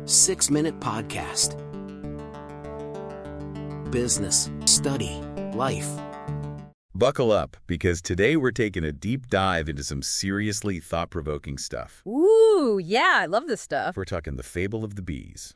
6-minute podcast. Business, study, life. Buckle up, because today we're taking a deep dive into some seriously thought-provoking stuff. Ooh, yeah, I love this stuff. We're talking The Fable of the Bees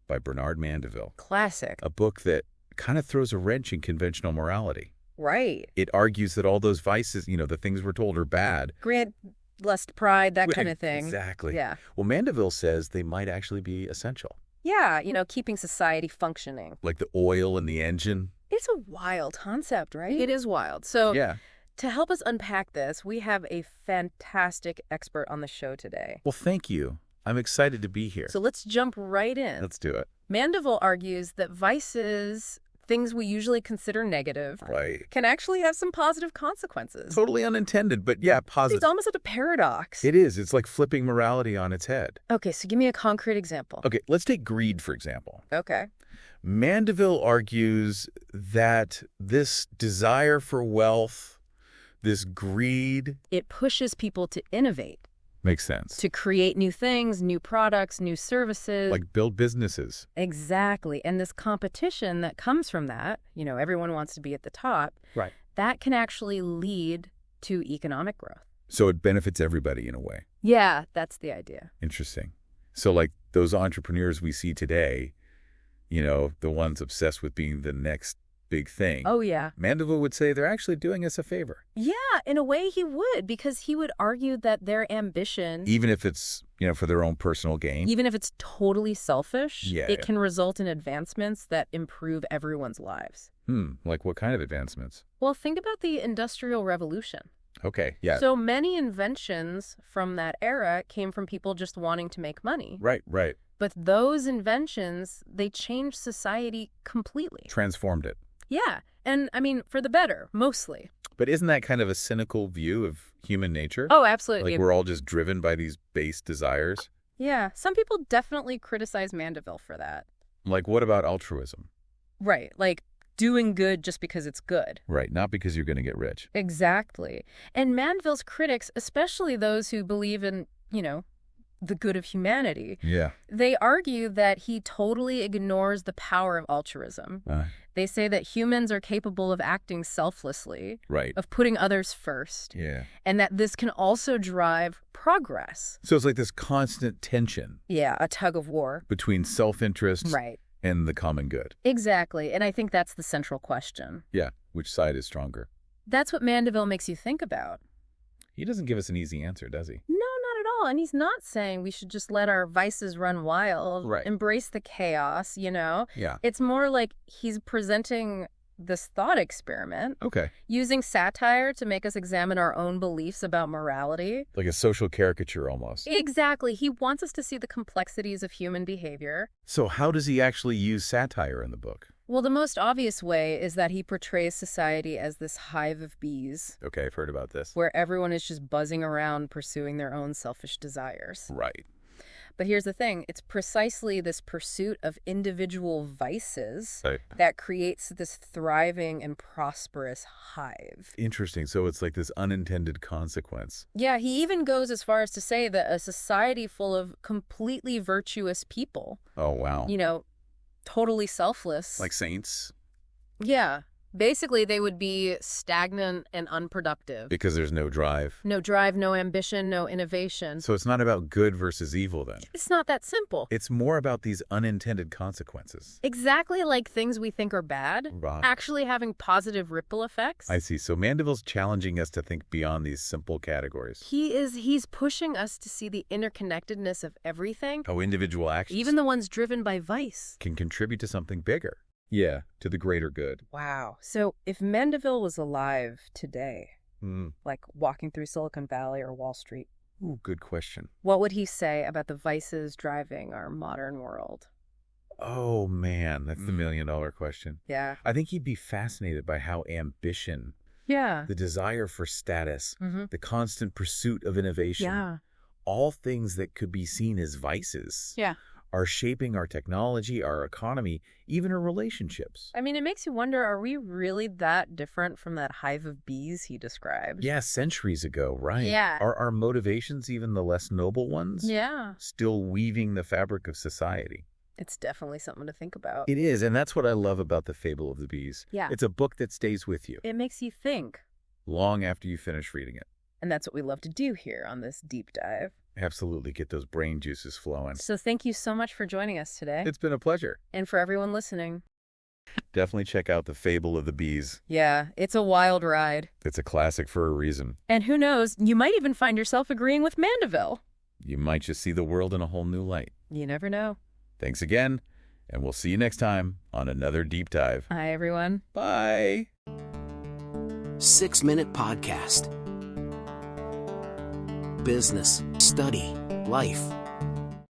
by Bernard Mandeville. Classic. A book that kind of throws a wrench in conventional morality. Right. It argues that all those vices, the things we're told are bad. Grant, lust, pride, that kind of thing. Exactly. Yeah. Well, Mandeville says they might actually be essential. Yeah, keeping society functioning. Like the oil in the engine. It's a wild concept, right? It is wild. So Yeah. to help us unpack this, we have a fantastic expert on the show today. Well, thank you. I'm excited to be here. So let's jump right in. Let's do it. Mandeville argues that vices, things we usually consider negative, Right. can actually have some positive consequences. Totally unintended, but yeah, positive. It's almost like a paradox. It is. It's like flipping morality on its head. Okay, so give me a concrete example. Okay, let's take greed, for example. Okay. Mandeville argues that this desire for wealth, this greed... It pushes people to innovate. Makes sense. To create new things, new products, new services. Like build businesses. Exactly. And this competition that comes from that, everyone wants to be at the top. Right. That can actually lead to economic growth. So it benefits everybody in a way. Yeah, that's the idea. Interesting. So like those entrepreneurs we see today, the ones obsessed with being the next big thing. Oh, yeah. Mandeville would say they're actually doing us a favor. Yeah, in a way he would, because he would argue that their ambition... Even if it's, for their own personal gain. Even if it's totally selfish, Yeah. it can result in advancements that improve everyone's lives. Like what kind of advancements? Well, think about the Industrial Revolution. Okay, yeah. So many inventions from that era came from people just wanting to make money. Right. But those inventions, they changed society completely. Transformed it. Yeah. And, for the better, mostly. But isn't that kind of a cynical view of human nature? Oh, absolutely. Like we're all just driven by these base desires? Yeah. Some people definitely criticize Mandeville for that. Like what about altruism? Right. Like doing good just because it's good. Right. Not because you're going to get rich. Exactly. And Mandeville's critics, especially those who believe in, the good of humanity, Yeah. they argue that he totally ignores the power of altruism. They say that humans are capable of acting selflessly, Right. of putting others first, Yeah. and that this can also drive progress. So it's like this constant tension. Yeah, a tug of war. Between self-interest Right. and the common good. Exactly, and I think that's the central question. Yeah. Which side is stronger? That's what Mandeville makes you think about. He doesn't give us an easy answer, does he? No, not at all. And he's not saying we should just let our vices run wild, Right. embrace the chaos, Yeah. It's more like he's presenting this thought experiment, Okay. using satire to make us examine our own beliefs about morality. Like a social caricature almost. Exactly. He wants us to see the complexities of human behavior. So how does he actually use satire in the book? Well, the most obvious way is that he portrays society as this hive of bees, Okay, I've heard about this. where everyone is just buzzing around pursuing their own selfish desires. Right. But here's the thing. It's precisely this pursuit of individual vices Right. that creates this thriving and prosperous hive. Interesting. So it's like this unintended consequence. Yeah, he even goes as far as to say that a society full of completely virtuous people, Oh, wow. totally selfless. Like saints? Yeah. Basically, they would be stagnant and unproductive. Because there's no drive. No drive, no ambition, no innovation. So it's not about good versus evil then. It's not that simple. It's more about these unintended consequences. Exactly like things we think are bad, Right. actually having positive ripple effects. I see. So Mandeville's challenging us to think beyond these simple categories. He's pushing us to see the interconnectedness of everything, How individual actions even the ones driven by vice. can contribute to something bigger. Yeah, to the greater good. Wow. So if Mandeville was alive today, like walking through Silicon Valley or Wall Street, Ooh, good question. what would he say about the vices driving our modern world? Oh, man, that's the million-dollar question. Yeah. I think he'd be fascinated by how ambition, Yeah. the desire for status, Mm-hmm. the constant pursuit of innovation, Yeah. all things that could be seen as vices, Yeah. are shaping our technology, our economy, even our relationships. I mean, it makes you wonder, are we really that different from that hive of bees he described? Yeah, centuries ago, right? Yeah. Are our motivations even the less noble ones? Yeah. Still weaving the fabric of society. It's definitely something to think about. It is, and that's what I love about The Fable of the Bees. Yeah. It's a book that stays with you It makes you think. long after you finish reading it. And that's what we love to do here on this deep dive. Absolutely. Get those brain juices flowing. So thank you so much for joining us today. It's been a pleasure. And for everyone listening. Definitely check out The Fable of the Bees. Yeah, it's a wild ride. It's a classic for a reason. And who knows, you might even find yourself agreeing with Mandeville. You might just see the world in a whole new light. You never know. Thanks again, and we'll see you next time on another deep dive. Hi, everyone. Bye. 6-Minute Podcast. Business, study, life.